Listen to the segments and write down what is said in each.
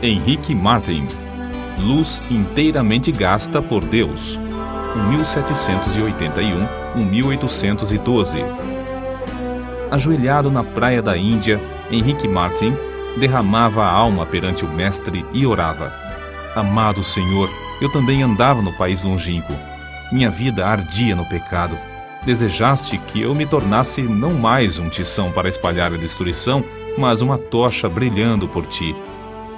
Henrique Martin, Luz inteiramente gasta por Deus, 1781-1812. Ajoelhado na praia da Índia, Henrique Martin derramava a alma perante o Mestre e orava: Amado Senhor, eu também andava no país longínquo. Minha vida ardia no pecado. Desejaste que eu me tornasse não mais um tição para espalhar a destruição, mas uma tocha brilhando por ti.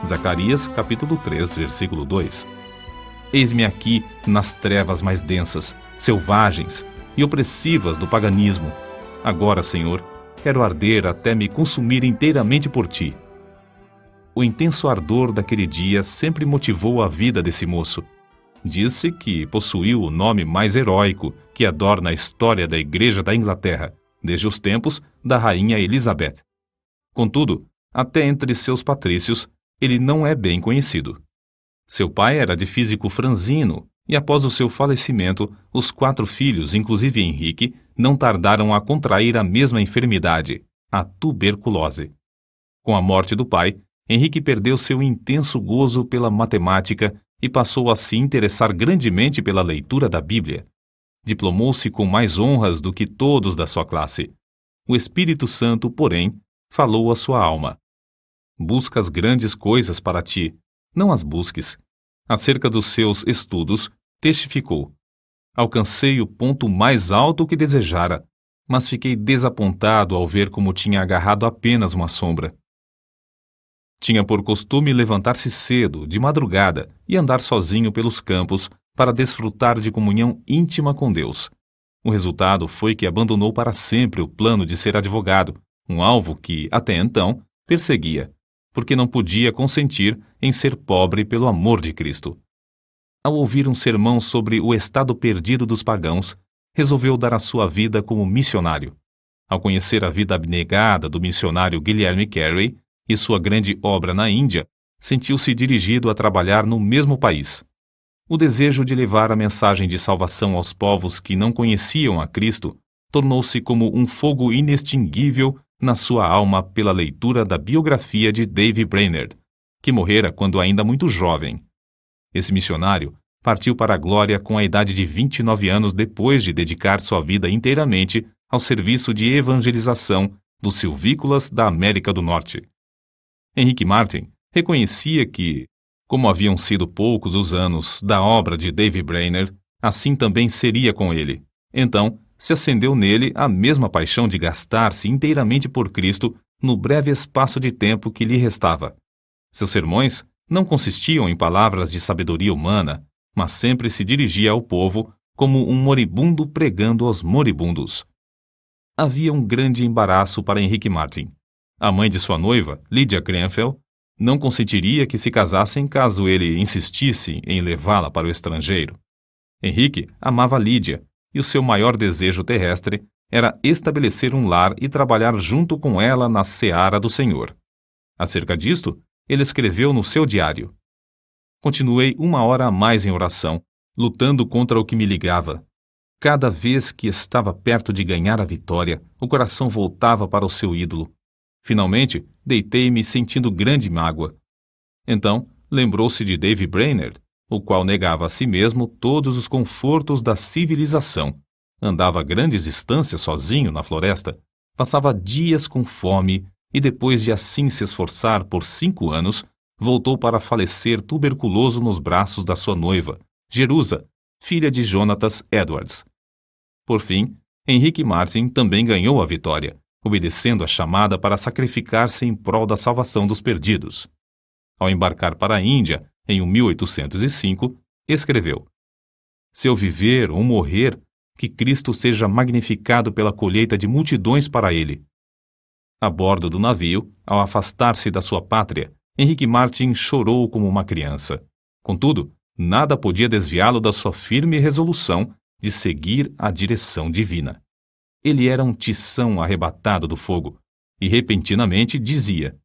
Zacarias, capítulo 3, versículo 2. Eis-me aqui nas trevas mais densas, selvagens e opressivas do paganismo. Agora, Senhor, quero arder até me consumir inteiramente por ti. O intenso ardor daquele dia sempre motivou a vida desse moço. Diz-se que possuiu o nome mais heróico que adorna a história da Igreja da Inglaterra, desde os tempos da Rainha Elizabeth. Contudo, até entre seus patrícios, ele não é bem conhecido. Seu pai era de físico franzino, e após o seu falecimento, os 4 filhos, inclusive Henrique, não tardaram a contrair a mesma enfermidade, a tuberculose. Com a morte do pai, Henrique perdeu seu intenso gozo pela matemática e passou a se interessar grandemente pela leitura da Bíblia. Diplomou-se com mais honras do que todos da sua classe. O Espírito Santo, porém, falou à sua alma: Buscas grandes coisas para ti, não as busques. Acerca dos seus estudos, testificou: Alcancei o ponto mais alto que desejara, mas fiquei desapontado ao ver como tinha agarrado apenas uma sombra. Tinha por costume levantar-se cedo, de madrugada, e andar sozinho pelos campos para desfrutar de comunhão íntima com Deus. O resultado foi que abandonou para sempre o plano de ser advogado, um alvo que, até então, perseguia, porque não podia consentir em ser pobre pelo amor de Cristo. Ao ouvir um sermão sobre o estado perdido dos pagãos, resolveu dar a sua vida como missionário. Ao conhecer a vida abnegada do missionário Guilherme Carey e sua grande obra na Índia, sentiu-se dirigido a trabalhar no mesmo país. O desejo de levar a mensagem de salvação aos povos que não conheciam a Cristo tornou-se como um fogo inextinguível na sua alma pela leitura da biografia de Dave Brainerd, que morrera quando ainda muito jovem. Esse missionário partiu para a glória com a idade de 29 anos depois de dedicar sua vida inteiramente ao serviço de evangelização dos silvícolas da América do Norte. Henrique Martin reconhecia que, como haviam sido poucos os anos da obra de Dave Brainerd, assim também seria com ele. Então, se acendeu nele a mesma paixão de gastar-se inteiramente por Cristo no breve espaço de tempo que lhe restava. Seus sermões não consistiam em palavras de sabedoria humana, mas sempre se dirigia ao povo como um moribundo pregando aos moribundos. Havia um grande embaraço para Henrique Martin. A mãe de sua noiva, Lydia Grenfell, não consentiria que se casassem caso ele insistisse em levá-la para o estrangeiro. Henrique amava Lydia, e o seu maior desejo terrestre era estabelecer um lar e trabalhar junto com ela na seara do Senhor. Acerca disto, ele escreveu no seu diário: Continuei 1 hora a mais em oração, lutando contra o que me ligava. Cada vez que estava perto de ganhar a vitória, o coração voltava para o seu ídolo. Finalmente, deitei-me sentindo grande mágoa. Então, lembrou-se de Dave Brainerd, o qual negava a si mesmo todos os confortos da civilização. Andava grandes distâncias sozinho na floresta, passava dias com fome e depois de assim se esforçar por 5 anos, voltou para falecer tuberculoso nos braços da sua noiva, Jerusa, filha de Jonatas Edwards. Por fim, Henrique Martin também ganhou a vitória, obedecendo a chamada para sacrificar-se em prol da salvação dos perdidos. Ao embarcar para a Índia, em 1805, escreveu: Se eu viver ou morrer, que Cristo seja magnificado pela colheita de multidões para ele. A bordo do navio, ao afastar-se da sua pátria, Henrique Martin chorou como uma criança. Contudo, nada podia desviá-lo da sua firme resolução de seguir a direção divina. Ele era um tição arrebatado do fogo, e repentinamente dizia: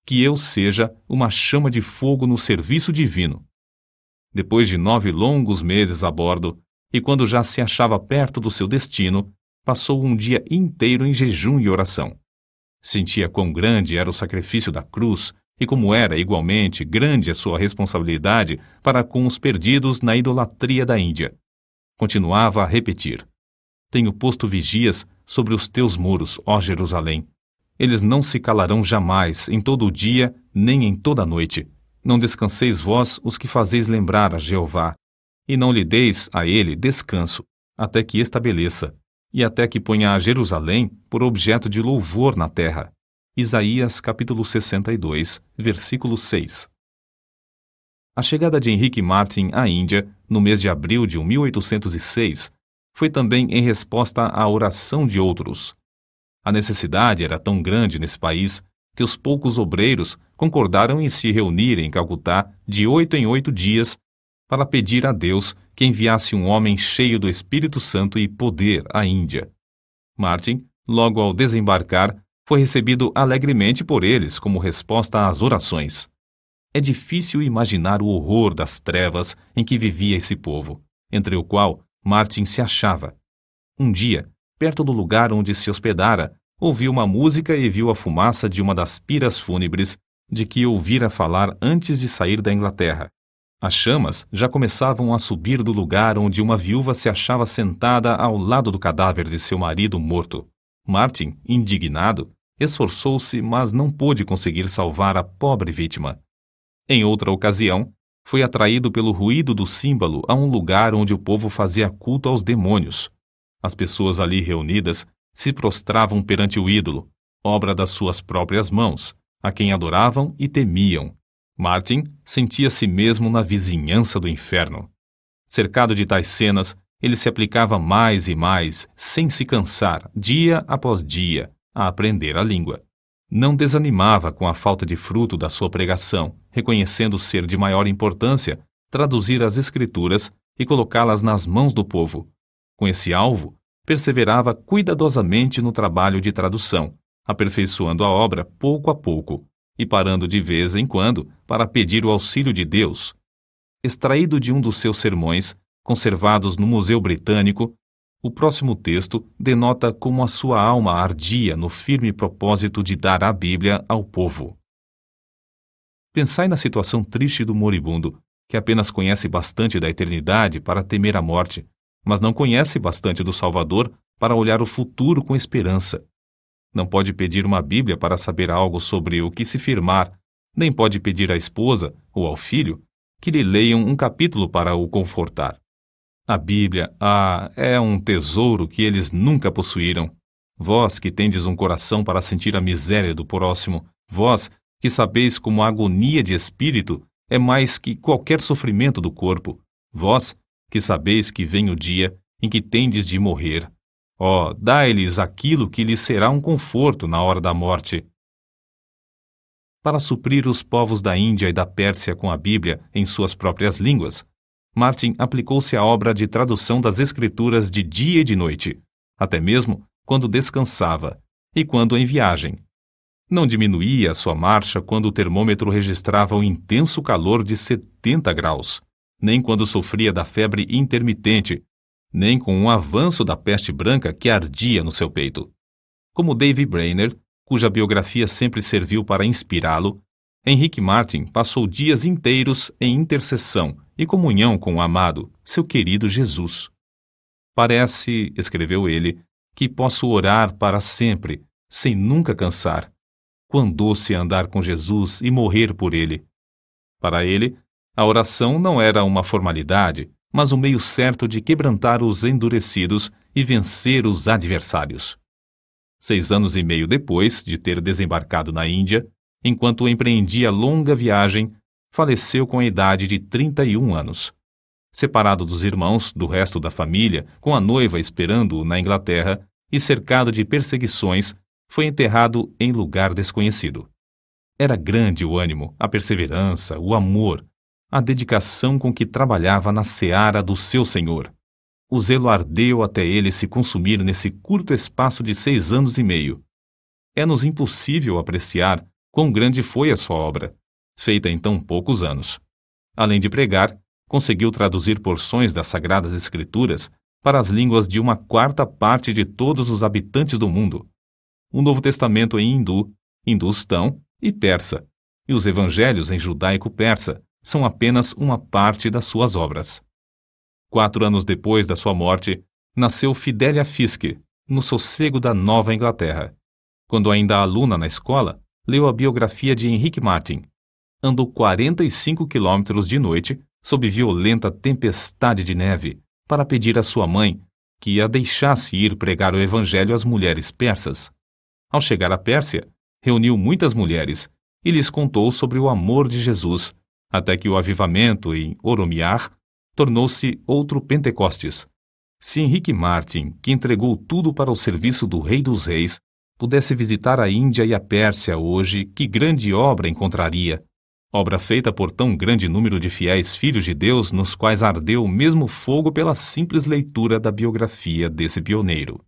Que eu seja uma chama de fogo no serviço divino. Depois de 9 longos meses a bordo, e quando já se achava perto do seu destino, passou um dia inteiro em jejum e oração. Sentia quão grande era o sacrifício da cruz e como era igualmente grande a sua responsabilidade para com os perdidos na idolatria da Índia. Continuava a repetir: tenho posto vigias sobre os teus muros, ó Jerusalém. Eles não se calarão jamais, em todo o dia, nem em toda a noite. Não descanseis vós os que fazeis lembrar a Jeová, e não lhe deis a ele descanso, até que estabeleça, e até que ponha a Jerusalém por objeto de louvor na terra. Isaías capítulo 62, versículo 6. A chegada de Henrique Martin à Índia, no mês de abril de 1806, foi também em resposta à oração de outros. A necessidade era tão grande nesse país que os poucos obreiros concordaram em se reunir em Calcutá de 8 em 8 dias para pedir a Deus que enviasse um homem cheio do Espírito Santo e poder à Índia. Martin, logo ao desembarcar, foi recebido alegremente por eles como resposta às orações. É difícil imaginar o horror das trevas em que vivia esse povo, entre o qual Martin se achava. Um dia, perto do lugar onde se hospedara, ouviu uma música e viu a fumaça de uma das piras fúnebres de que ouvira falar antes de sair da Inglaterra. As chamas já começavam a subir do lugar onde uma viúva se achava sentada ao lado do cadáver de seu marido morto. Martin, indignado, esforçou-se, mas não pôde conseguir salvar a pobre vítima. Em outra ocasião, foi atraído pelo ruído do símbolo a um lugar onde o povo fazia culto aos demônios. As pessoas ali reunidas se prostravam perante o ídolo, obra das suas próprias mãos, a quem adoravam e temiam. Martin sentia-se mesmo na vizinhança do inferno. Cercado de tais cenas, ele se aplicava mais e mais, sem se cansar, dia após dia, a aprender a língua. Não desanimava com a falta de fruto da sua pregação, reconhecendo ser de maior importância traduzir as Escrituras e colocá-las nas mãos do povo. Com esse alvo, perseverava cuidadosamente no trabalho de tradução, aperfeiçoando a obra pouco a pouco e parando de vez em quando para pedir o auxílio de Deus. Extraído de um dos seus sermões, conservados no Museu Britânico, o próximo texto denota como a sua alma ardia no firme propósito de dar a Bíblia ao povo. Pensai na situação triste do moribundo, que apenas conhece bastante da eternidade para temer a morte, mas não conhece bastante do Salvador para olhar o futuro com esperança. Não pode pedir uma Bíblia para saber algo sobre o que se firmar, nem pode pedir à esposa ou ao filho que lhe leiam um capítulo para o confortar. A Bíblia, é um tesouro que eles nunca possuíram. Vós que tendes um coração para sentir a miséria do próximo, vós que sabeis como a agonia de espírito é mais que qualquer sofrimento do corpo, vós que sabeis que vem o dia em que tendes de morrer. Dai-lhes aquilo que lhes será um conforto na hora da morte. Para suprir os povos da Índia e da Pérsia com a Bíblia em suas próprias línguas, Martin aplicou-se à obra de tradução das Escrituras de dia e de noite, até mesmo quando descansava e quando em viagem. Não diminuía a sua marcha quando o termômetro registrava o intenso calor de 70 graus, nem quando sofria da febre intermitente, nem com um avanço da peste branca que ardia no seu peito. Como David Brainerd, cuja biografia sempre serviu para inspirá-lo, Henrique Martin passou dias inteiros em intercessão e comunhão com o amado, seu querido Jesus. Parece, escreveu ele, que posso orar para sempre, sem nunca cansar. Quão doce andar com Jesus e morrer por ele. Para ele, a oração não era uma formalidade, mas um meio certo de quebrantar os endurecidos e vencer os adversários. 6 anos e meio depois de ter desembarcado na Índia, enquanto empreendia longa viagem, faleceu com a idade de 31 anos. Separado dos irmãos, do resto da família, com a noiva esperando-o na Inglaterra e cercado de perseguições, foi enterrado em lugar desconhecido. Era grande o ânimo, a perseverança, o amor, a dedicação com que trabalhava na seara do seu Senhor. O zelo ardeu até ele se consumir nesse curto espaço de 6 anos e meio. É-nos impossível apreciar quão grande foi a sua obra, feita em tão poucos anos. Além de pregar, conseguiu traduzir porções das Sagradas Escrituras para as línguas de 1/4 de todos os habitantes do mundo. O Novo Testamento em hindu, hindustão e persa, e os evangelhos em judaico-persa são apenas uma parte das suas obras. 4 anos depois da sua morte, nasceu Fidelia Fiske, no sossego da Nova Inglaterra. Quando ainda aluna na escola, leu a biografia de Henrique Martin. Andou 45 quilômetros de noite, sob violenta tempestade de neve, para pedir à sua mãe que a deixasse ir pregar o evangelho às mulheres persas. Ao chegar à Pérsia, reuniu muitas mulheres e lhes contou sobre o amor de Jesus, até que o avivamento em Oromiar tornou-se outro Pentecostes. Se Henrique Martin, que entregou tudo para o serviço do Rei dos Reis, pudesse visitar a Índia e a Pérsia hoje, que grande obra encontraria! Obra feita por tão grande número de fiéis filhos de Deus, nos quais ardeu o mesmo fogo pela simples leitura da biografia desse pioneiro.